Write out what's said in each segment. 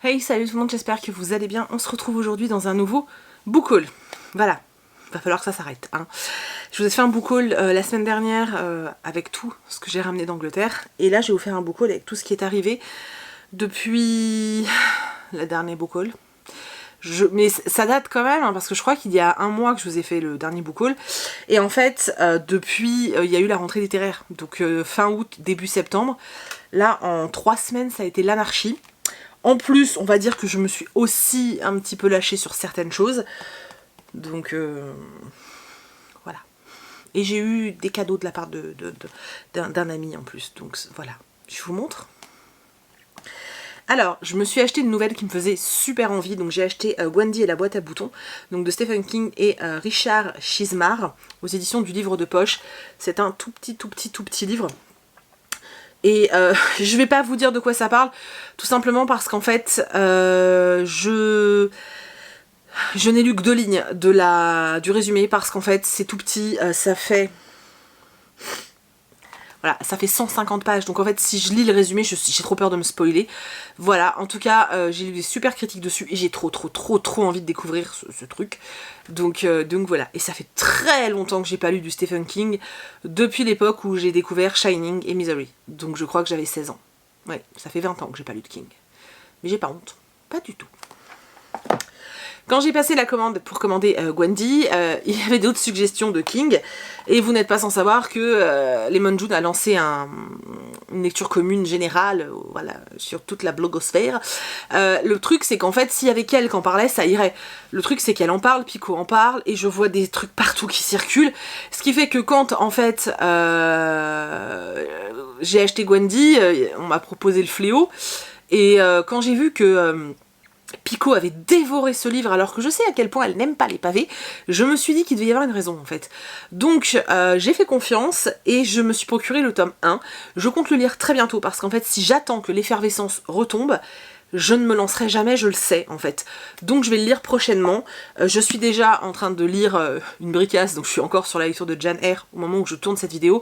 Hey, salut tout le monde, j'espère que vous allez bien. On se retrouve aujourd'hui dans un nouveau book haul. Voilà, va falloir que ça s'arrête. Hein. Je vous ai fait un book haul la semaine dernière avec tout ce que j'ai ramené d'Angleterre. Et là, je vais vous faire un book haul avec tout ce qui est arrivé depuis la dernière book haul. Mais ça date quand même, hein, parce que je crois qu'il y a un mois que je vous ai fait le dernier book haul. Et en fait, depuis, il y a eu la rentrée littéraire. Donc fin août, début septembre. Là, en 3 semaines, ça a été l'anarchie. En plus, on va dire que je me suis aussi un petit peu lâchée sur certaines choses. Donc, voilà. Et j'ai eu des cadeaux de la part d'un ami en plus. Donc, voilà. Je vous montre. Alors, je me suis acheté une nouvelle qui me faisait super envie. Donc, j'ai acheté Gwendy et la boîte à boutons. Donc, de Stephen King et Richard Chizmar aux éditions du livre de poche. C'est un tout petit livre. Et je vais pas vous dire de quoi ça parle, tout simplement parce qu'en fait, je n'ai lu que 2 lignes du résumé, parce qu'en fait, c'est tout petit, ça fait 150 pages, donc en fait, si je lis le résumé, j'ai trop peur de me spoiler. Voilà, en tout cas, j'ai lu des super critiques dessus, et j'ai trop envie de découvrir ce truc. Donc voilà, et ça fait très longtemps que j'ai pas lu du Stephen King, depuis l'époque où j'ai découvert Shining et Misery. Donc je crois que j'avais 16 ans. Ouais, ça fait 20 ans que j'ai pas lu de King. Mais j'ai pas honte, pas du tout. Quand j'ai passé la commande pour commander Gwendy, il y avait d'autres suggestions de King, et vous n'êtes pas sans savoir que Lemon June a lancé une lecture commune générale, voilà, sur toute la blogosphère. Le truc c'est qu'en fait, s'il y avait qu'elle qui en parlait, ça irait. Le truc c'est qu'elle en parle, Pico en parle, et je vois des trucs partout qui circulent, ce qui fait que quand en fait j'ai acheté Gwendy, on m'a proposé le fléau, et quand j'ai vu que Pico avait dévoré ce livre alors que je sais à quel point elle n'aime pas les pavés, je me suis dit qu'il devait y avoir une raison en fait. Donc j'ai fait confiance et je me suis procuré le tome 1. Je compte le lire très bientôt parce qu'en fait si j'attends que l'effervescence retombe, je ne me lancerai jamais, je le sais en fait. Donc je vais le lire prochainement. Je suis déjà en train de lire une bricasse, donc je suis encore sur la lecture de Jane Eyre au moment où je tourne cette vidéo.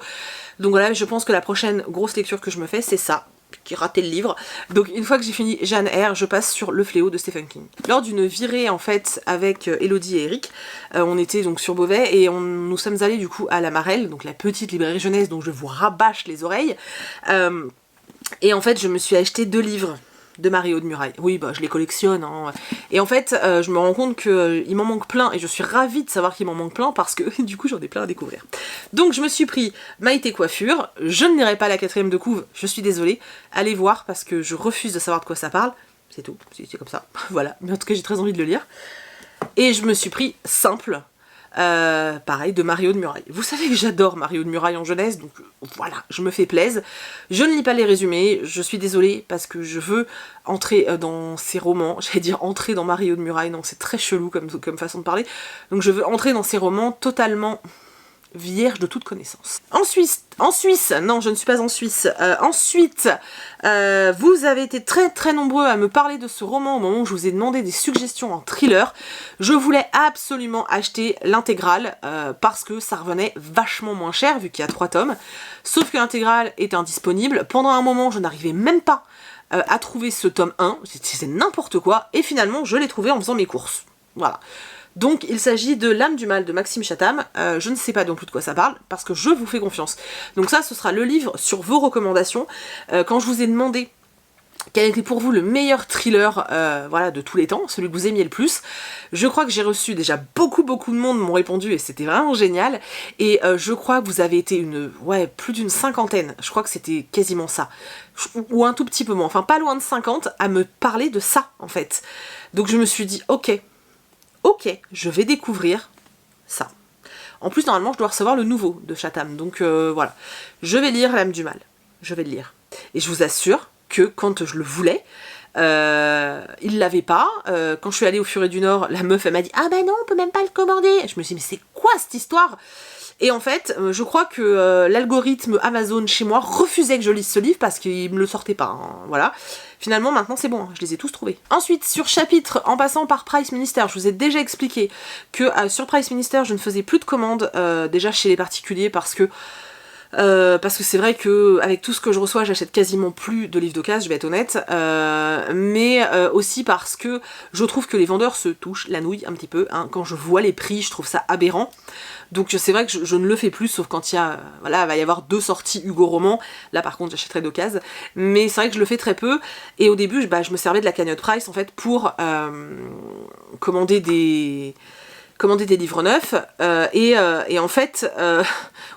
Donc voilà, je pense que la prochaine grosse lecture que je me fais, c'est ça. Qui ratait le livre. Donc une fois que j'ai fini Jane Eyre, je passe sur Le Fléau de Stephen King. Lors d'une virée en fait avec Elodie et Eric, on était donc sur Beauvais et nous sommes allés du coup à la Marelle, donc la petite librairie jeunesse dont je vous rabâche les oreilles. Et en fait je me suis acheté 2 livres de Marie-Aude Murail. Oui, bah je les collectionne. Hein. Et en fait, je me rends compte qu'il m'en manque plein, et je suis ravie de savoir qu'il m'en manque plein, parce que du coup j'en ai plein à découvrir. Donc je me suis pris Maïté Coiffure, je ne lirai pas la 4ème de couve, je suis désolée. Allez voir, parce que je refuse de savoir de quoi ça parle. C'est tout, c'est comme ça. Voilà, mais en tout cas j'ai très envie de le lire. Et je me suis pris Simple, pareil, de Marie-Aude Murail. Vous savez que j'adore Marie-Aude Murail en jeunesse, donc voilà, je me fais plaisir. Je ne lis pas les résumés, je suis désolée, parce que je veux entrer dans ces romans, j'allais dire entrer dans Marie-Aude Murail, non c'est très chelou comme façon de parler, donc je veux entrer dans ces romans totalement vierge de toute connaissance. En Suisse, non je ne suis pas en Suisse, ensuite, vous avez été très nombreux à me parler de ce roman au moment où je vous ai demandé des suggestions en thriller. Je voulais absolument acheter l'intégrale parce que ça revenait vachement moins cher vu qu'il y a 3 tomes, sauf que l'intégrale est indisponible. Pendant un moment je n'arrivais même pas à trouver ce tome 1, c'est n'importe quoi, et finalement je l'ai trouvé en faisant mes courses. Voilà. Donc il s'agit de L'âme du mal de Maxime Chatham, je ne sais pas non plus de quoi ça parle, parce que je vous fais confiance. Donc ça, ce sera le livre sur vos recommandations. Quand je vous ai demandé quel était pour vous le meilleur thriller voilà, de tous les temps, celui que vous aimiez le plus, je crois que j'ai reçu déjà beaucoup de monde m'ont répondu, et c'était vraiment génial, et je crois que vous avez été plus d'une 50aine, je crois que c'était quasiment ça, ou un tout petit peu moins, enfin pas loin de 50, à me parler de ça en fait. Donc je me suis dit, ok, je vais découvrir ça. En plus, normalement, je dois recevoir le nouveau de Chatham. Donc voilà. Je vais lire L'âme du mal. Je vais le lire. Et je vous assure que quand je le voulais, il l'avait pas. Quand je suis allée au Furet du Nord, la meuf, elle m'a dit « Ah ben non, on peut même pas le commander !» Je me suis dit « Mais c'est quoi cette histoire ?» Et en fait, je crois que l'algorithme Amazon chez moi refusait que je lise ce livre parce qu'il me le sortait pas, hein, voilà. Finalement, maintenant c'est bon, hein, je les ai tous trouvés. Ensuite, sur Chapitre, en passant par Price Minister, je vous ai déjà expliqué que sur Price Minister, je ne faisais plus de commandes déjà chez les particuliers parce que Parce que c'est vrai que avec tout ce que je reçois, j'achète quasiment plus de livres d'occasion, je vais être honnête, mais aussi parce que je trouve que les vendeurs se touchent la nouille un petit peu, hein. Quand je vois les prix, je trouve ça aberrant. Donc c'est vrai que je ne le fais plus, sauf quand il y a, voilà, il va y avoir 2 sorties Hugo Roman, là par contre j'achèterai d'occasion, mais c'est vrai que je le fais très peu, et au début je me servais de la cagnotte Price en fait pour commander des livres neufs, et en fait,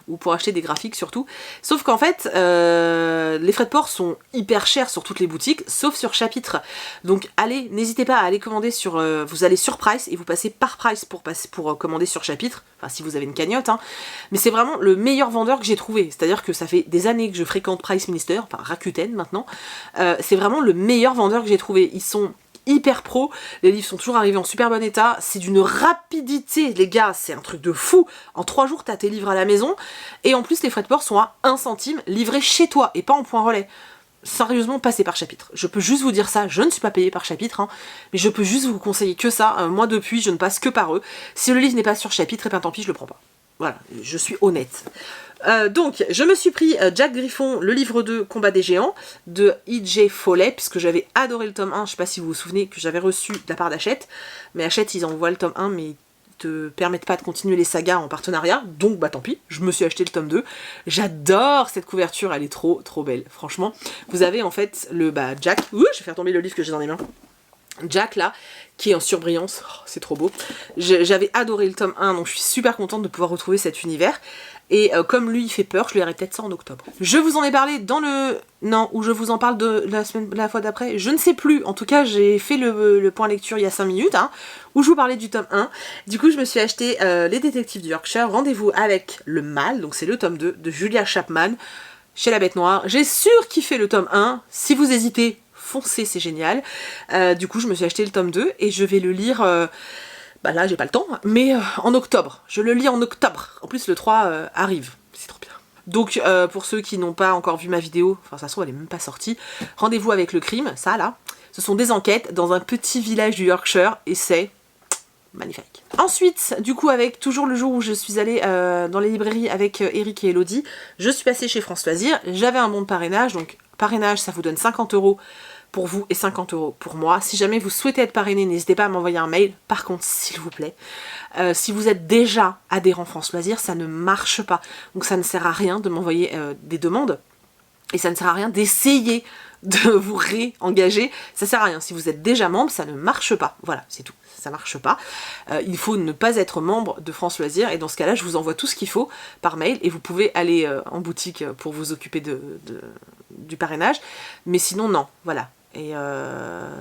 ou pour acheter des graphiques surtout, sauf qu'en fait, les frais de port sont hyper chers sur toutes les boutiques, sauf sur Chapitre, donc allez, n'hésitez pas à aller commander sur, vous allez sur Price, et vous passez par Price pour commander sur Chapitre, enfin si vous avez une cagnotte, hein, mais c'est vraiment le meilleur vendeur que j'ai trouvé, c'est-à-dire que ça fait des années que je fréquente Price Minister, enfin Rakuten maintenant, c'est vraiment le meilleur vendeur que j'ai trouvé, ils sont hyper pro, les livres sont toujours arrivés en super bon état, c'est d'une rapidité les gars, c'est un truc de fou, en 3 jours t'as tes livres à la maison, et en plus les frais de port sont à 1 centime livrés chez toi, et pas en point relais. Sérieusement, passez par Chapitre. Je peux juste vous dire ça, je ne suis pas payée par Chapitre, hein, mais je peux juste vous conseiller que ça, moi depuis je ne passe que par eux, si le livre n'est pas sur Chapitre, et bien tant pis je le prends pas. Voilà, je suis honnête. Donc, je me suis pris Jack Griffon, le livre 2, Combat des géants, de E.J. Follet, puisque j'avais adoré le tome 1, je sais pas si vous vous souvenez, que j'avais reçu de la part d'Hachette, mais Hachette, ils envoient le tome 1, mais ils te permettent pas de continuer les sagas en partenariat, donc bah tant pis, je me suis acheté le tome 2, j'adore cette couverture, elle est trop belle, franchement. Vous avez en fait le Jack, je vais faire tomber le livre que j'ai dans les mains, Jack là, qui est en surbrillance, oh, c'est trop beau. J'avais adoré le tome 1, donc je suis super contente de pouvoir retrouver cet univers. Et comme lui il fait peur, je lui lirai peut-être ça en octobre. Je vous en ai parlé dans le... Non, ou je vous en parle de la fois d'après, je ne sais plus. En tout cas, j'ai fait le point lecture il y a 5 minutes, hein, où je vous parlais du tome 1. Du coup, je me suis acheté Les Détectives du Yorkshire, Rendez-vous avec le mal, donc c'est le tome 2 de Julia Chapman, chez La Bête Noire. J'ai surkiffé le tome 1, si vous hésitez, foncez, c'est génial. Du coup, je me suis acheté le tome 2 et je vais le lire... là, j'ai pas le temps, mais en octobre. Je le lis en octobre. En plus, le 3 arrive. C'est trop bien. Donc, pour ceux qui n'ont pas encore vu ma vidéo, enfin, ça se trouve, elle est même pas sortie, Rendez-vous avec le crime, ça, là, ce sont des enquêtes dans un petit village du Yorkshire, et c'est magnifique. Ensuite, du coup, avec toujours le jour où je suis allée dans les librairies avec Eric et Elodie, je suis passée chez France Loisirs, j'avais un bon de parrainage, donc parrainage, ça vous donne 50 € pour vous et 50 € pour moi. Si jamais vous souhaitez être parrainé, n'hésitez pas à m'envoyer un mail. Par contre, s'il vous plaît, si vous êtes déjà adhérent France Loisirs, ça ne marche pas. Donc ça ne sert à rien de m'envoyer des demandes et ça ne sert à rien d'essayer de vous réengager. Ça sert à rien. Si vous êtes déjà membre, ça ne marche pas. Voilà, c'est tout. Ça marche pas. Il faut ne pas être membre de France Loisirs et dans ce cas-là, je vous envoie tout ce qu'il faut par mail et vous pouvez aller en boutique pour vous occuper du parrainage. Mais sinon, non. Voilà. Et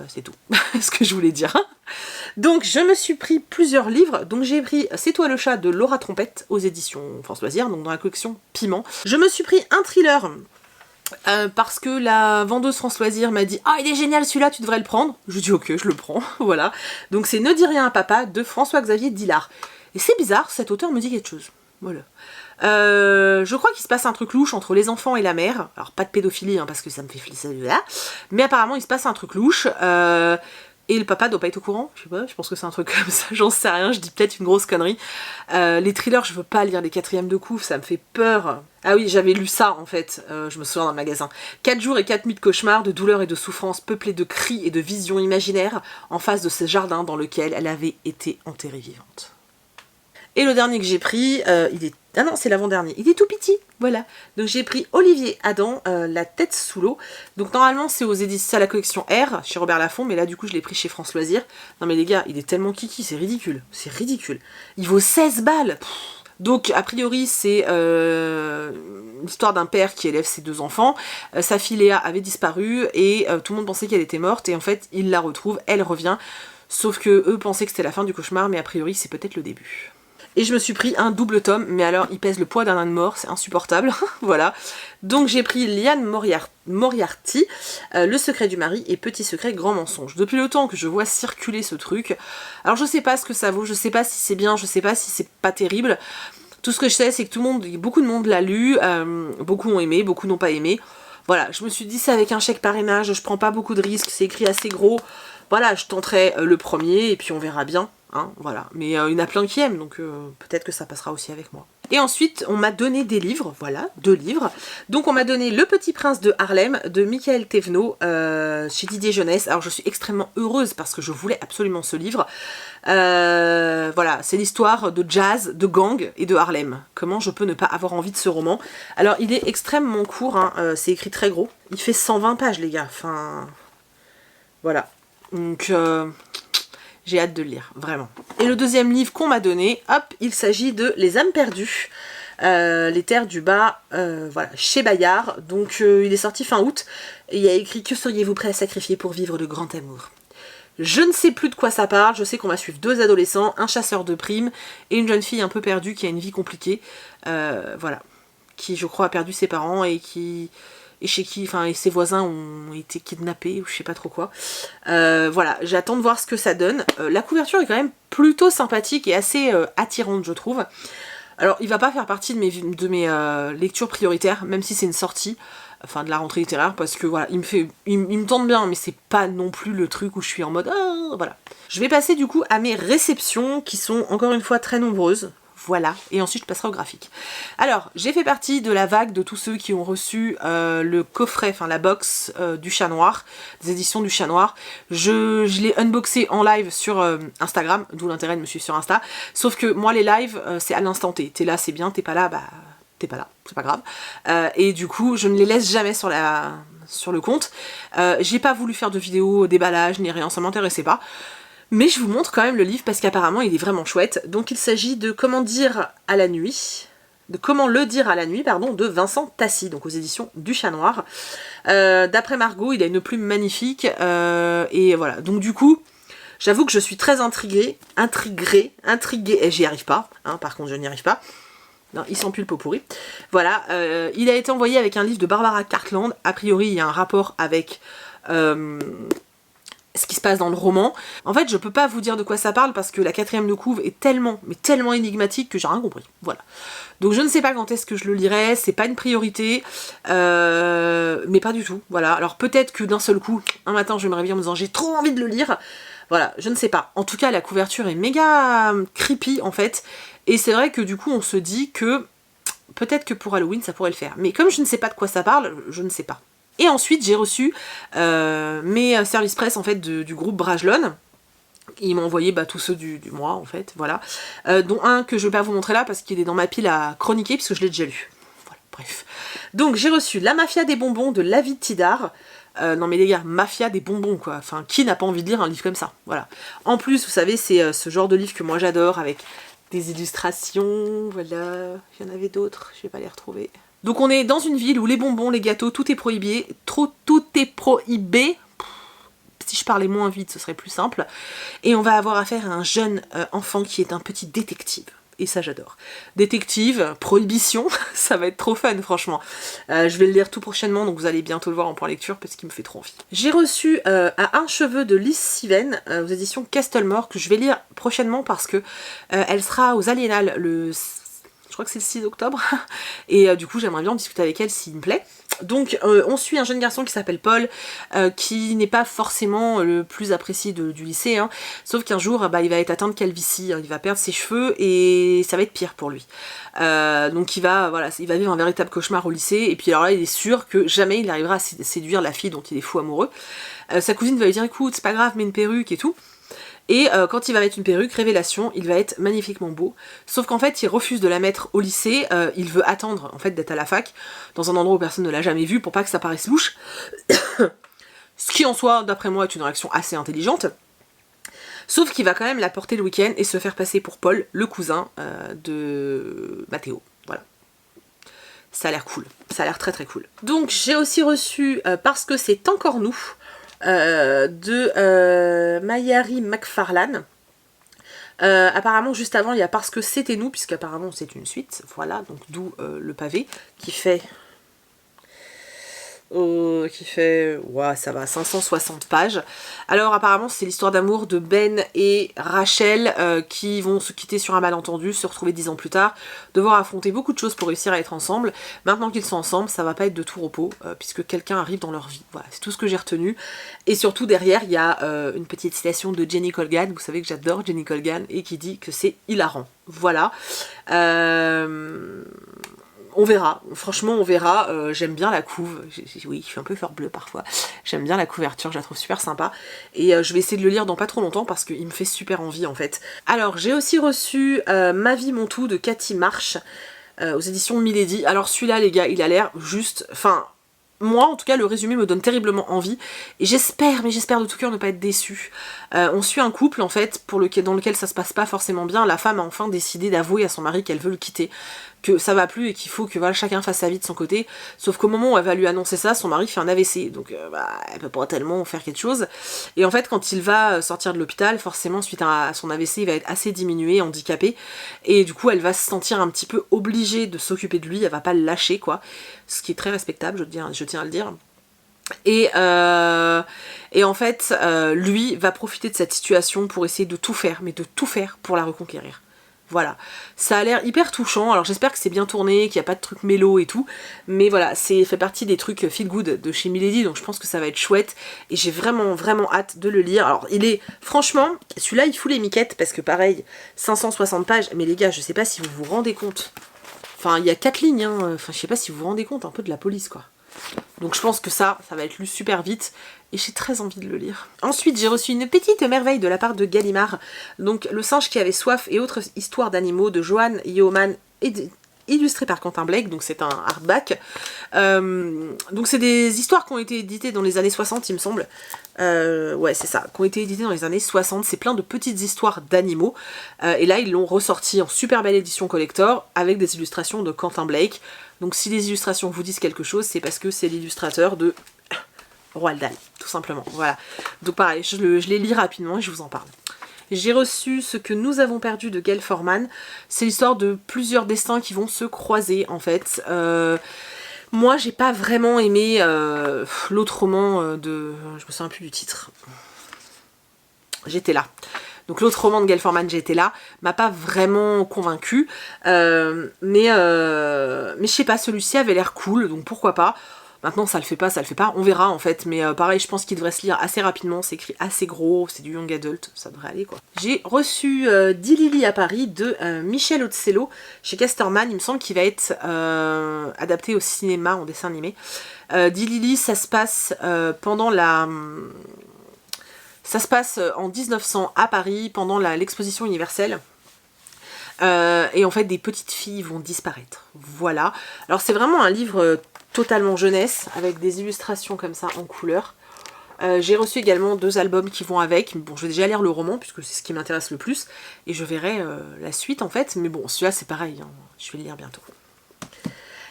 c'est tout ce que je voulais dire. Donc je me suis pris plusieurs livres. Donc j'ai pris C'est toi le chat de Laura Trompette aux éditions France Loisirs, donc dans la collection Piment. Je me suis pris un thriller parce que la vendeuse France Loisirs m'a dit « Ah, il est génial celui-là, tu devrais le prendre ». Je dis « Ok, je le prends », voilà. Donc c'est Ne dis rien à papa de François-Xavier Dillard. Et c'est bizarre, cet auteur me dit quelque chose. Voilà. Je crois qu'il se passe un truc louche entre les enfants et la mère. Alors pas de pédophilie, hein, parce que ça me fait flisser là. Mais apparemment il se passe un truc louche. Et le papa doit pas être au courant, je sais pas, je pense que c'est un truc comme ça, j'en sais rien, je dis peut-être une grosse connerie. Les thrillers, je veux pas lire les 4e de couve, ça me fait peur. Ah oui, j'avais lu ça en fait, je me souviens dans le magasin. 4 jours et 4 nuits de cauchemar, de douleur et de souffrance, peuplés de cris et de visions imaginaires, en face de ce jardin dans lequel elle avait été enterrée vivante. Et le dernier que j'ai pris, il est... Ah non, c'est l'avant-dernier. Il est tout petit, voilà. Donc j'ai pris Olivier Adam, La tête sous l'eau. Donc normalement c'est aux éditions à la collection R, chez Robert Laffont, mais là du coup je l'ai pris chez France Loisirs. Non mais les gars, il est tellement kiki, c'est ridicule. C'est ridicule. Il vaut 16 balles. Donc a priori c'est l'histoire d'un père qui élève ses 2 enfants. Sa fille Léa avait disparu et tout le monde pensait qu'elle était morte. Et en fait il la retrouve, elle revient. Sauf que eux pensaient que c'était la fin du cauchemar, mais a priori c'est peut-être le début. Et je me suis pris un double tome, mais alors il pèse le poids d'un âne mort, c'est insupportable, voilà. Donc j'ai pris Liane Moriarty, Le secret du mari et Petit secret, grand mensonge. Depuis le temps que je vois circuler ce truc, alors je sais pas ce que ça vaut, je sais pas si c'est bien, je sais pas si c'est pas terrible. Tout ce que je sais c'est que beaucoup de monde l'a lu, beaucoup ont aimé, beaucoup n'ont pas aimé. Voilà, je me suis dit c'est avec un chèque parrainage, je prends pas beaucoup de risques, c'est écrit assez gros. Voilà, je tenterai le premier et puis on verra bien. Hein, voilà. Mais il y en a plein qui aiment, donc peut-être que ça passera aussi avec moi. Et ensuite, on m'a donné des livres, voilà, 2 livres. Donc on m'a donné Le Petit Prince de Harlem de Michael Thévenot chez Didier Jeunesse. Alors je suis extrêmement heureuse parce que je voulais absolument ce livre. Voilà, c'est l'histoire de jazz, de gang et de Harlem. Comment je peux ne pas avoir envie de ce roman? Alors il est extrêmement court, hein, c'est écrit très gros. Il fait 120 pages les gars, enfin... Voilà. Donc... j'ai hâte de le lire, vraiment. Et le deuxième livre qu'on m'a donné, hop, il s'agit de Les âmes perdues, les terres du bas, voilà, chez Bayard. Donc il est sorti fin août, et il y a écrit « Que seriez-vous prêt à sacrifier pour vivre de grand amour ?» Je ne sais plus de quoi ça parle, je sais qu'on va suivre 2 adolescents, un chasseur de primes, et une jeune fille un peu perdue qui a une vie compliquée, voilà, qui je crois a perdu ses parents et qui... et chez qui, enfin, et ses voisins ont été kidnappés, ou je sais pas trop quoi. Voilà, j'attends de voir ce que ça donne. La couverture est quand même plutôt sympathique et assez attirante, je trouve. Alors, il va pas faire partie de mes lectures prioritaires, même si c'est une sortie, enfin de la rentrée littéraire, parce que voilà, il me tente bien, mais c'est pas non plus le truc où je suis en mode, ah, voilà. Je vais passer du coup à mes réceptions, qui sont encore une fois très nombreuses. Voilà, et ensuite je passerai au graphique. Alors, j'ai fait partie de la vague de tous ceux qui ont reçu le coffret, enfin la box du Chat Noir, des éditions du Chat Noir. Je l'ai unboxé en live sur Instagram, d'où l'intérêt de me suivre sur Insta. Sauf que moi les lives, c'est à l'instant T. T'es là, c'est bien, t'es pas là, bah t'es pas là, c'est pas grave. Et du coup, je ne les laisse jamais sur le compte. J'ai pas voulu faire de vidéo déballage ni rien, ça m'intéressait pas. Mais je vous montre quand même le livre parce qu'apparemment il est vraiment chouette. Donc il s'agit de Comment dire à la nuit, de Comment le dire à la nuit, pardon, de Vincent Tassi, donc aux éditions du Chat Noir. D'après Margot, il a une plume magnifique, et voilà. Donc du coup, j'avoue que je suis très intriguée, et j'y arrive pas, hein, par contre je n'y arrive pas. Non, il sent plus le pot pourri. Voilà, il a été envoyé avec un livre de Barbara Cartland. A priori, il y a un rapport avec... ce qui se passe dans le roman. En fait, je peux pas vous dire de quoi ça parle parce que la 4e de couve est tellement, mais tellement énigmatique que j'ai rien compris. Voilà. Donc je ne sais pas quand est-ce que je le lirai, c'est pas une priorité, mais pas du tout. Voilà. Alors peut-être que d'un seul coup, un matin, je vais me réveiller en me disant j'ai trop envie de le lire. Voilà, je ne sais pas. En tout cas, la couverture est méga creepy en fait. Et c'est vrai que du coup, on se dit que peut-être que pour Halloween, ça pourrait le faire. Mais comme je ne sais pas de quoi ça parle, je ne sais pas. Et ensuite, j'ai reçu mes services presse en fait du groupe Brajlon. Ils m'ont envoyé tous ceux du mois en fait, voilà. Dont un que je vais pas vous montrer là parce qu'il est dans ma pile à chroniquer puisque je l'ai déjà lu. Voilà, bref. Donc j'ai reçu La Mafia des bonbons de Lavi Tidar. Non mais les gars, Mafia des bonbons quoi. Enfin, qui n'a pas envie de lire un livre comme ça? Voilà. En plus, vous savez, c'est ce genre de livre que moi j'adore avec des illustrations. Voilà. Il y en avait d'autres, je vais pas les retrouver. Donc on est dans une ville où les bonbons, les gâteaux, tout est prohibé. Tout est prohibé. Si je parlais moins vite, ce serait plus simple. Et on va avoir affaire à un jeune enfant qui est un petit détective. Et ça, j'adore. Détective, prohibition, ça va être trop fun, franchement. Je vais le lire tout prochainement, donc vous allez bientôt le voir en point lecture, parce qu'il me fait trop envie. J'ai reçu À un cheveu de Lys Siven, aux éditions Castlemore, que je vais lire prochainement, parce que elle sera aux Aliénales je crois que c'est le 6 octobre, et du coup j'aimerais bien en discuter avec elle s'il me plaît. Donc on suit un jeune garçon qui s'appelle Paul, qui n'est pas forcément le plus apprécié du lycée, hein, sauf qu'un jour il va être atteint de calvitie, hein, il va perdre ses cheveux et ça va être pire pour lui. Donc il va vivre un véritable cauchemar au lycée, et puis alors là il est sûr que jamais il arrivera à séduire la fille dont il est fou amoureux. Sa cousine va lui dire écoute c'est pas grave, mets une perruque et tout. Et quand il va mettre une perruque, révélation, il va être magnifiquement beau. Sauf qu'en fait, il refuse de la mettre au lycée. Il veut attendre en fait d'être à la fac, dans un endroit où personne ne l'a jamais vu, pour pas que ça paraisse louche. Ce qui en soi, d'après moi, est une réaction assez intelligente. Sauf qu'il va quand même la porter le week-end et se faire passer pour Paul, le cousin de Mathéo. Voilà. Ça a l'air cool. Ça a l'air très très cool. Donc j'ai aussi reçu Parce que c'est encore nous, de Mayari McFarlane. Apparemment juste avant il y a Parce que c'était nous, puisqu'apparemment c'est une suite, voilà, donc d'où le pavé qui fait qui fait, ouais, ça va, 560 pages. Alors apparemment c'est l'histoire d'amour de Ben et Rachel qui vont se quitter sur un malentendu, se retrouver 10 ans plus tard, devoir affronter beaucoup de choses pour réussir à être ensemble. Maintenant qu'ils sont ensemble, ça va pas être de tout repos, puisque quelqu'un arrive dans leur vie. Voilà, c'est tout ce que j'ai retenu. Et surtout derrière, il y a une petite citation de Jenny Colgan, vous savez que j'adore Jenny Colgan, et qui dit que c'est hilarant. Voilà. On verra, franchement on verra, j'aime bien la couve, oui je suis un peu fleur bleue parfois, j'aime bien la couverture, je la trouve super sympa, et je vais essayer de le lire dans pas trop longtemps parce qu'il me fait super envie en fait. Alors j'ai aussi reçu Ma vie mon tout de Cathy Marsh, aux éditions Milady. Alors celui-là les gars, il a l'air juste, enfin... Moi, en tout cas, le résumé me donne terriblement envie, et j'espère, mais j'espère de tout cœur ne pas être déçue. On suit un couple, en fait, dans lequel ça se passe pas forcément bien. La femme a enfin décidé d'avouer à son mari qu'elle veut le quitter, que ça va plus et qu'il faut que voilà, chacun fasse sa vie de son côté. Sauf qu'au moment où elle va lui annoncer ça, son mari fait un AVC, donc elle peut pas tellement faire quelque chose. Et en fait, quand il va sortir de l'hôpital, forcément, suite à son AVC, il va être assez diminué, handicapé, et du coup, elle va se sentir un petit peu obligée de s'occuper de lui, elle va pas le lâcher, quoi. Ce qui est très respectable, je tiens à le dire. Et en fait, lui va profiter de cette situation pour essayer de tout faire, mais de tout faire pour la reconquérir. Voilà, ça a l'air hyper touchant, alors j'espère que c'est bien tourné, qu'il n'y a pas de trucs mélo et tout, mais voilà, c'est fait partie des trucs feel good de chez Milady, donc je pense que ça va être chouette, et j'ai vraiment hâte de le lire. Alors il est, franchement, celui-là il fout les miquettes, parce que pareil, 560 pages, mais les gars, je sais pas si vous vous rendez compte, enfin il y a 4 lignes, hein. Enfin je sais pas si vous vous rendez compte un peu de la police quoi. Donc je pense que ça va être lu super vite, et j'ai très envie de le lire. Ensuite, j'ai reçu une petite merveille de la part de Gallimard, donc Le singe qui avait soif et autres histoires d'animaux de Joanne Yeoman, illustré par Quentin Blake, donc c'est un hardback. Donc c'est des histoires qui ont été éditées dans les années 60, il me semble. Ouais, c'est ça, qui ont été éditées dans les années 60, c'est plein de petites histoires d'animaux. Et là, ils l'ont ressorti en super belle édition collector, avec des illustrations de Quentin Blake. Donc si les illustrations vous disent quelque chose, c'est parce que c'est l'illustrateur de Roald Dahl, tout simplement. Voilà. Donc pareil, je les lis rapidement et je vous en parle. J'ai reçu Ce que nous avons perdu de Gail Forman. C'est l'histoire de plusieurs destins qui vont se croiser en fait. Moi j'ai pas vraiment aimé l'autre roman de... Je me souviens plus du titre. J'étais là. Donc l'autre roman de Gail Forman, J'étais là, m'a pas vraiment convaincue. Mais je sais pas, celui-ci avait l'air cool, donc pourquoi pas. Maintenant ça le fait pas, on verra en fait, mais pareil je pense qu'il devrait se lire assez rapidement, c'est écrit assez gros, c'est du young adult, ça devrait aller quoi. J'ai reçu Dilili à Paris de Michel Otzello chez Casterman, il me semble qu'il va être adapté au cinéma en dessin animé. Dilili, ça se passe pendant la... Ça se passe en 1900 à Paris, pendant l'exposition universelle. Et en fait des petites filles vont disparaître, voilà. Alors c'est vraiment un livre totalement jeunesse, avec des illustrations comme ça en couleur. J'ai reçu également 2 albums qui vont avec. Bon, je vais déjà lire le roman, puisque c'est ce qui m'intéresse le plus, et je verrai la suite en fait, mais bon, celui-là c'est pareil, hein. Je vais le lire bientôt.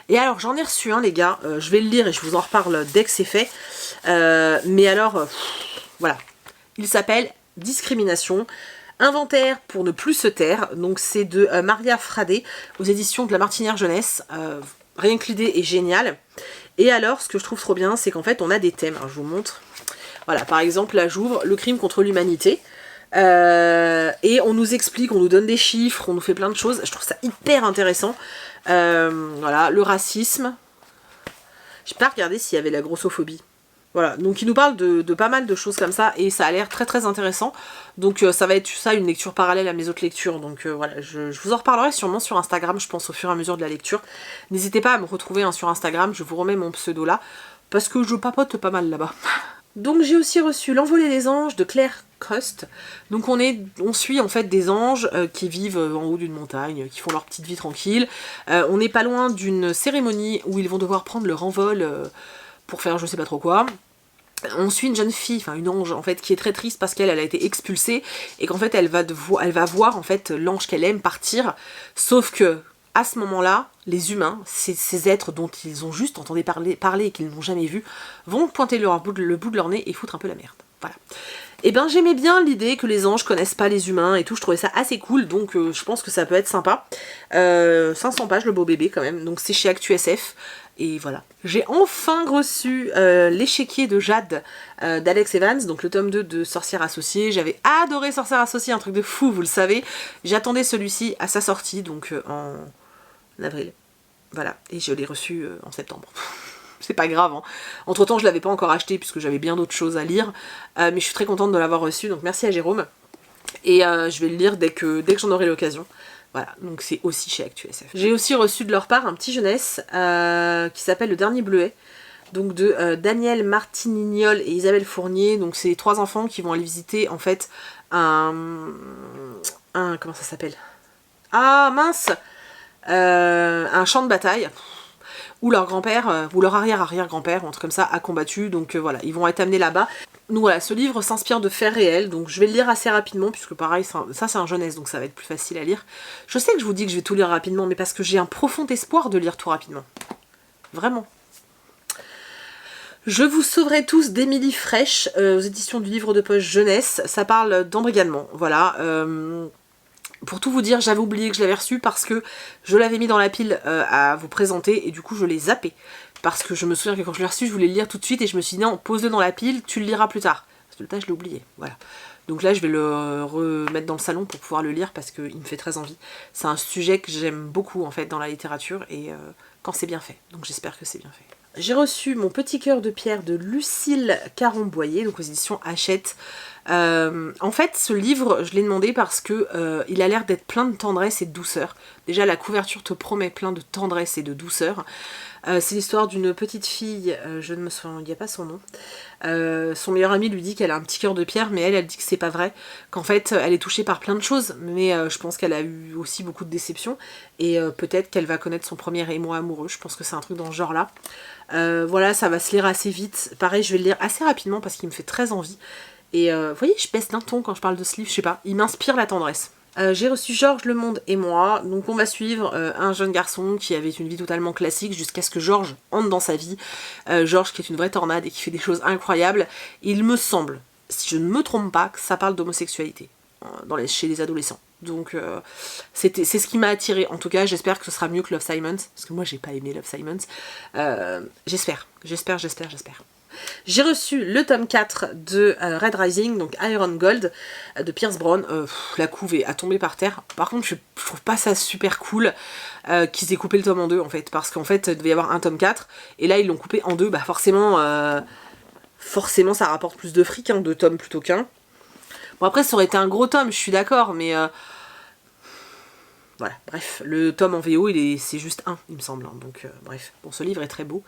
Et alors j'en ai reçu un les gars, je vais le lire et je vous en reparle dès que c'est fait, mais alors, voilà. Il s'appelle Discrimination, inventaire pour ne plus se taire, donc c'est de Maria Fradé, aux éditions de La Martinière Jeunesse. Rien que l'idée est géniale. Et alors, ce que je trouve trop bien, c'est qu'en fait, on a des thèmes. Alors, je vous montre. Voilà, par exemple, là, j'ouvre le crime contre l'humanité. Et on nous explique, on nous donne des chiffres, on nous fait plein de choses. Je trouve ça hyper intéressant. Voilà, le racisme. J'ai pas regardé s'il y avait la grossophobie. Voilà, donc il nous parle de pas mal de choses comme ça, et ça a l'air très intéressant. Donc ça va être ça, une lecture parallèle à mes autres lectures. Donc voilà, je vous en reparlerai sûrement sur Instagram, je pense, au fur et à mesure de la lecture. N'hésitez pas à me retrouver hein, sur Instagram, je vous remets mon pseudo là, parce que je papote pas mal là-bas. Donc j'ai aussi reçu L'Envolée des anges de Claire Crust. Donc on suit en fait des anges qui vivent en haut d'une montagne, qui font leur petite vie tranquille. On n'est pas loin d'une cérémonie où ils vont devoir prendre leur envol pour faire je sais pas trop quoi. On suit une jeune fille, enfin une ange en fait, qui est très triste parce qu'elle a été expulsée et qu'en fait elle va voir en fait l'ange qu'elle aime partir, sauf que à ce moment-là, les humains, ces êtres dont ils ont juste entendu parler et qu'ils n'ont jamais vu, vont pointer le bout de leur nez et foutre un peu la merde. Voilà. Et ben j'aimais bien l'idée que les anges connaissent pas les humains et tout, je trouvais ça assez cool, donc je pense que ça peut être sympa. 500 pages le beau bébé quand même, donc c'est chez ActuSF. Et voilà. J'ai enfin reçu l'échiquier de Jade d'Alex Evans, donc le tome 2 de Sorcière Associée. J'avais adoré Sorcière Associée, un truc de fou, vous le savez. J'attendais celui-ci à sa sortie, donc en avril. Voilà, et je l'ai reçu en septembre. C'est pas grave, hein. Entre temps je l'avais pas encore acheté puisque j'avais bien d'autres choses à lire, mais je suis très contente de l'avoir reçu, donc merci à Jérôme. Et je vais le lire dès que j'en aurai l'occasion. Voilà, donc c'est aussi chez ActuSF. J'ai aussi reçu de leur part un petit jeunesse qui s'appelle Le Dernier Bleuet, donc de Daniel Martinignol et Isabelle Fournier. Donc c'est 3 enfants qui vont aller visiter en fait comment ça s'appelle? Ah mince, un champ de bataille où leur grand-père, ou leur arrière-arrière-grand-père, ou un truc comme ça, a combattu, donc voilà, ils vont être amenés là-bas. Donc voilà, ce livre s'inspire de faits réels, donc je vais le lire assez rapidement, puisque pareil, ça c'est un jeunesse, donc ça va être plus facile à lire. Je sais que je vous dis que je vais tout lire rapidement, mais parce que j'ai un profond espoir de lire tout rapidement. Vraiment. Je vous sauverai tous d'Émilie Fraîche, aux éditions du livre de poche jeunesse. Ça parle d'embrigadement, voilà. Pour tout vous dire, j'avais oublié que je l'avais reçu parce que je l'avais mis dans la pile à vous présenter et du coup je l'ai zappé. Parce que je me souviens que quand je l'ai reçu, je voulais le lire tout de suite et je me suis dit non, pose-le dans la pile, tu le liras plus tard. Parce que le tas, je l'ai oublié, voilà. Donc là, je vais le remettre dans le salon pour pouvoir le lire parce qu'il me fait très envie. C'est un sujet que j'aime beaucoup en fait dans la littérature et quand c'est bien fait. Donc j'espère que c'est bien fait. J'ai reçu Mon petit cœur de pierre de Lucille Caron-Boyer, donc aux éditions Hachette. En fait, ce livre, je l'ai demandé parce que il a l'air d'être plein de tendresse et de douceur. Déjà, la couverture te promet plein de tendresse et de douceur. C'est l'histoire d'une petite fille, je ne me souviens pas son nom. Son meilleur ami lui dit qu'elle a un petit cœur de pierre, mais elle dit que c'est pas vrai, qu'en fait elle est touchée par plein de choses, mais je pense qu'elle a eu aussi beaucoup de déceptions, et peut-être qu'elle va connaître son premier émoi amoureux, je pense que c'est un truc dans ce genre-là. Voilà, ça va se lire assez vite, pareil je vais le lire assez rapidement parce qu'il me fait très envie, et vous voyez, je baisse d'un ton quand je parle de ce livre, je sais pas, il m'inspire la tendresse. J'ai reçu Georges Le Monde et moi, donc on va suivre un jeune garçon qui avait une vie totalement classique jusqu'à ce que Georges entre dans sa vie. Georges qui est une vraie tornade et qui fait des choses incroyables. Il me semble, si je ne me trompe pas, que ça parle d'homosexualité chez les adolescents. Donc c'est ce qui m'a attiré. En tout cas, j'espère que ce sera mieux que Love Simons, parce que moi j'ai pas aimé Love Simons. J'espère. J'ai reçu le tome 4 de Red Rising, donc Iron Gold, de Pierce Brown. La couve est à tomber par terre. Par contre, je trouve pas ça super cool qu'ils aient coupé le tome en deux, en fait. Parce qu'en fait, il devait y avoir un tome 4, et là, ils l'ont coupé en deux. Bah forcément, ça rapporte plus de fric, hein, 2 tomes plutôt qu'un. Bon, après, ça aurait été un gros tome, je suis d'accord, mais... Voilà, bref, le tome en VO, c'est juste 1, il me semble. Hein, donc, bref, bon, ce livre est très beau.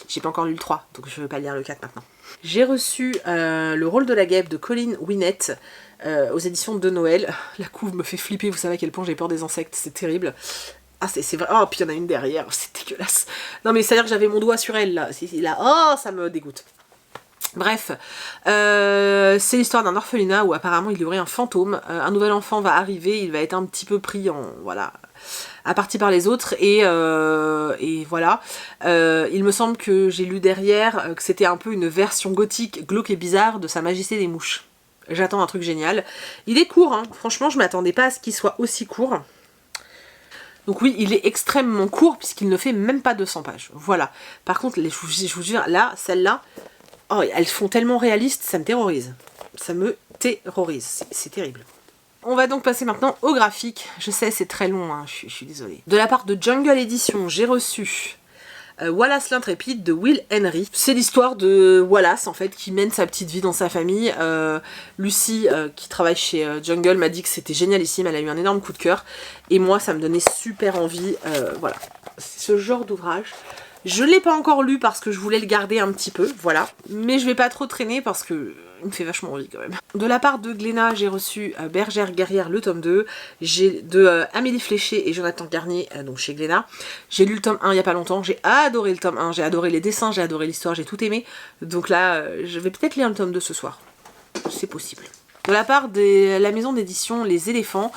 J'ai pas encore lu le 3, donc je ne vais pas lire le 4 maintenant. J'ai reçu Le rôle de la guêpe de Colleen Winnett aux éditions de Noël. La couve me fait flipper, vous savez à quel point j'ai peur des insectes, c'est terrible. Ah, c'est vrai. Oh, puis il y en a une derrière, c'est dégueulasse. Non, mais c'est-à-dire que j'avais mon doigt sur elle, là. Là. Oh, ça me dégoûte. Bref, c'est l'histoire d'un orphelinat où apparemment il y aurait un fantôme, un nouvel enfant va arriver, il va être un petit peu pris à partie par les autres, et voilà. Il me semble que j'ai lu derrière que c'était un peu une version gothique, glauque et bizarre de Sa Majesté des Mouches. J'attends un truc génial. Il est court, hein. Franchement je m'attendais pas à ce qu'il soit aussi court. Donc oui, il est extrêmement court puisqu'il ne fait même pas 200 pages. Voilà. Par contre, je vous jure, là, celle-là, oh, elles font tellement réalistes, ça me terrorise. Ça me terrorise, c'est terrible. On va donc passer maintenant au graphique. Je sais, c'est très long, hein, je suis désolée. De la part de Jungle Edition, j'ai reçu Wallace l'Intrépide de Will Henry. C'est l'histoire de Wallace, en fait, qui mène sa petite vie dans sa famille. Lucie, qui travaille chez Jungle, m'a dit que c'était génialissime, elle a eu un énorme coup de cœur. Et moi, ça me donnait super envie. Voilà, c'est ce genre d'ouvrage. Je l'ai pas encore lu parce que je voulais le garder un petit peu, voilà. Mais je vais pas trop traîner parce que il me fait vachement envie quand même. De la part de Glénat, j'ai reçu Bergère guerrière le tome 2. J'ai de Amélie Fléché et Jonathan Garnier, donc chez Glénat. J'ai lu le tome 1 il y a pas longtemps, j'ai adoré le tome 1, j'ai adoré les dessins, j'ai adoré l'histoire, j'ai tout aimé. Donc là, je vais peut-être lire le tome 2 ce soir. C'est possible. De la part de la maison d'édition Les Éléphants,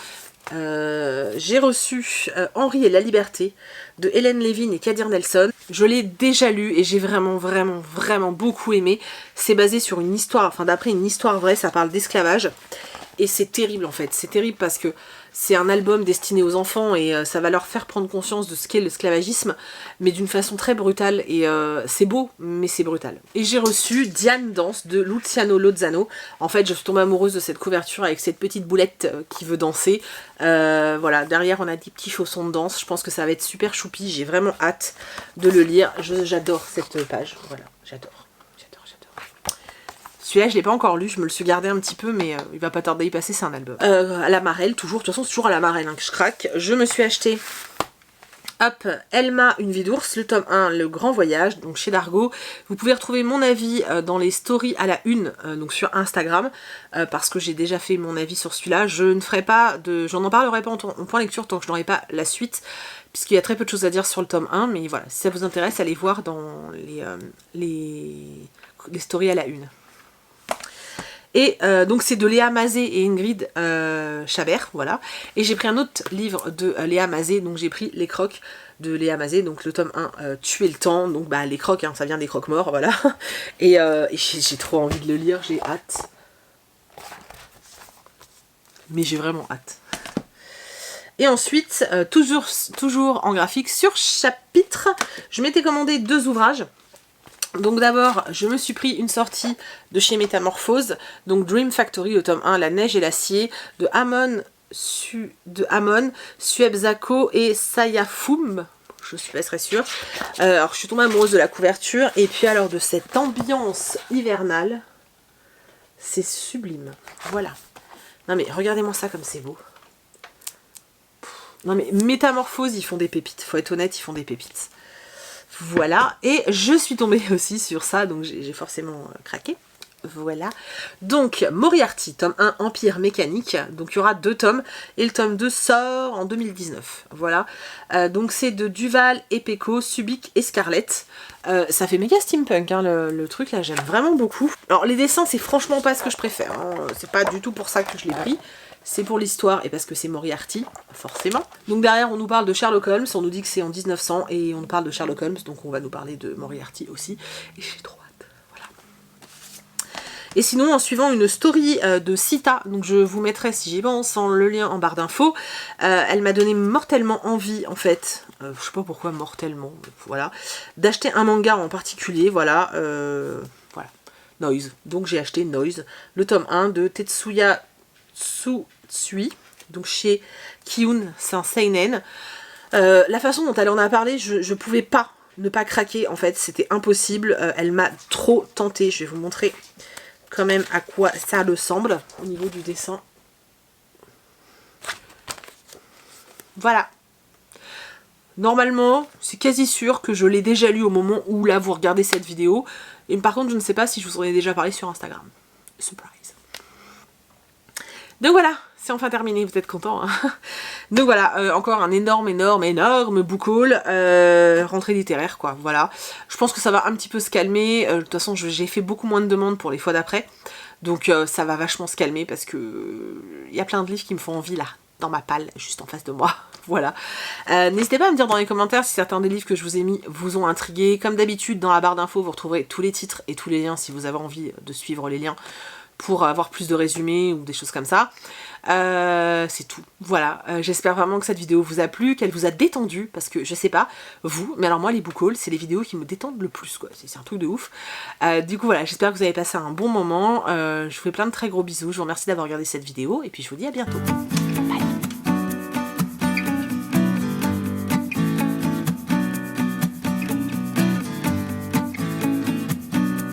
j'ai reçu Henri et la Liberté de Hélène Lévin et Kadir Nelson. Je l'ai déjà lu et j'ai vraiment beaucoup aimé. C'est basé sur une histoire, enfin d'après une histoire vraie, ça parle d'esclavage. Et c'est terrible en fait, c'est terrible parce que c'est un album destiné aux enfants et ça va leur faire prendre conscience de ce qu'est l'esclavagisme, mais d'une façon très brutale, et c'est beau, mais c'est brutal. Et j'ai reçu Diane danse de Luciano Lozano. En fait, je suis tombée amoureuse de cette couverture avec cette petite boulette qui veut danser. Voilà, derrière on a des petits chaussons de danse, je pense que ça va être super choupi, j'ai vraiment hâte de le lire, j'adore cette page, voilà, j'adore. Celui-là, je l'ai pas encore lu, je me le suis gardé un petit peu, mais il va pas tarder à y passer, c'est un album. À la Marelle, toujours, de toute façon, c'est toujours à la Marelle hein, que je craque. Je me suis acheté, hop, Elma, une vie d'ours, le tome 1, Le Grand Voyage, donc chez Dargo. Vous pouvez retrouver mon avis dans les stories à la une, donc sur Instagram, parce que j'ai déjà fait mon avis sur celui-là. Je ne ferai pas de... J'en parlerai pas en point lecture tant que je n'aurai pas la suite, puisqu'il y a très peu de choses à dire sur le tome 1, mais voilà, si ça vous intéresse, allez voir dans les stories à la une. Et donc c'est de Léa Mazet et Ingrid Chabert, voilà. Et j'ai pris un autre livre de Léa Mazet, donc j'ai pris Les Crocs de Léa Mazet, donc le tome 1, Tuer le temps, donc bah les crocs, hein, ça vient des croque-morts, voilà. Et j'ai trop envie de le lire, j'ai hâte. Mais j'ai vraiment hâte. Et ensuite, toujours en graphique, sur chapitre, je m'étais commandé 2 ouvrages. Donc d'abord, je me suis pris une sortie de chez Métamorphose, donc Dream Factory, le tome 1, La neige et l'acier, de Amon, Sueb Zako et Sayafoum, je suis pas très sûre. Alors je suis tombée amoureuse de la couverture, et puis alors de cette ambiance hivernale, c'est sublime, voilà. Non mais regardez-moi ça comme c'est beau. Non mais Métamorphose, ils font des pépites, faut être honnête, ils font des pépites. Voilà, et je suis tombée aussi sur ça, donc j'ai forcément craqué. Voilà. Donc, Moriarty, tome 1, Empire mécanique. Donc, il y aura 2 tomes, et le tome 2 sort en 2019. Voilà. Donc, c'est de Duval et Pecot, Subic et Scarlett. Ça fait méga steampunk, hein, le truc, là, j'aime vraiment beaucoup. Alors, les dessins, c'est franchement pas ce que je préfère. Hein. C'est pas du tout pour ça que je l'ai pris. C'est pour l'histoire et parce que c'est Moriarty, forcément. Donc derrière, on nous parle de Sherlock Holmes, on nous dit que c'est en 1900 et on nous parle de Sherlock Holmes, donc on va nous parler de Moriarty aussi. Et j'ai trop hâte, voilà. Et sinon, en suivant une story de Sita, donc je vous mettrai, si j'y pense, le lien en barre d'infos, elle m'a donné mortellement envie, en fait, je sais pas pourquoi mortellement, voilà, d'acheter un manga en particulier, voilà, voilà, Noise. Donc j'ai acheté Noise, le tome 1 de Tetsuya Tsutsui, donc chez Kiun, c'est un seinen. La façon dont elle en a parlé, je pouvais pas ne pas craquer, en fait, c'était impossible. Elle m'a trop tentée. Je vais vous montrer quand même à quoi ça ressemble au niveau du dessin. Voilà. Normalement, c'est quasi sûr que je l'ai déjà lu au moment où là vous regardez cette vidéo. Et par contre, je ne sais pas si je vous en ai déjà parlé sur Instagram. Surprise. Donc voilà, c'est enfin terminé, vous êtes contents, hein. Donc voilà, encore un énorme book haul, rentrée littéraire quoi, voilà. Je pense que ça va un petit peu se calmer, de toute façon j'ai fait beaucoup moins de demandes pour les fois d'après, donc ça va vachement se calmer parce que il y a plein de livres qui me font envie là, dans ma palle, juste en face de moi, voilà. N'hésitez pas à me dire dans les commentaires si certains des livres que je vous ai mis vous ont intrigué. Comme d'habitude, dans la barre d'infos, vous retrouverez tous les titres et tous les liens si vous avez envie de suivre les liens pour avoir plus de résumés ou des choses comme ça. C'est tout. Voilà. J'espère vraiment que cette vidéo vous a plu, qu'elle vous a détendu, parce que je sais pas, vous, mais alors moi les book hauls, c'est les vidéos qui me détendent le plus, quoi. C'est un truc de ouf. Du coup voilà, j'espère que vous avez passé un bon moment. Je vous fais plein de très gros bisous. Je vous remercie d'avoir regardé cette vidéo, et puis je vous dis à bientôt.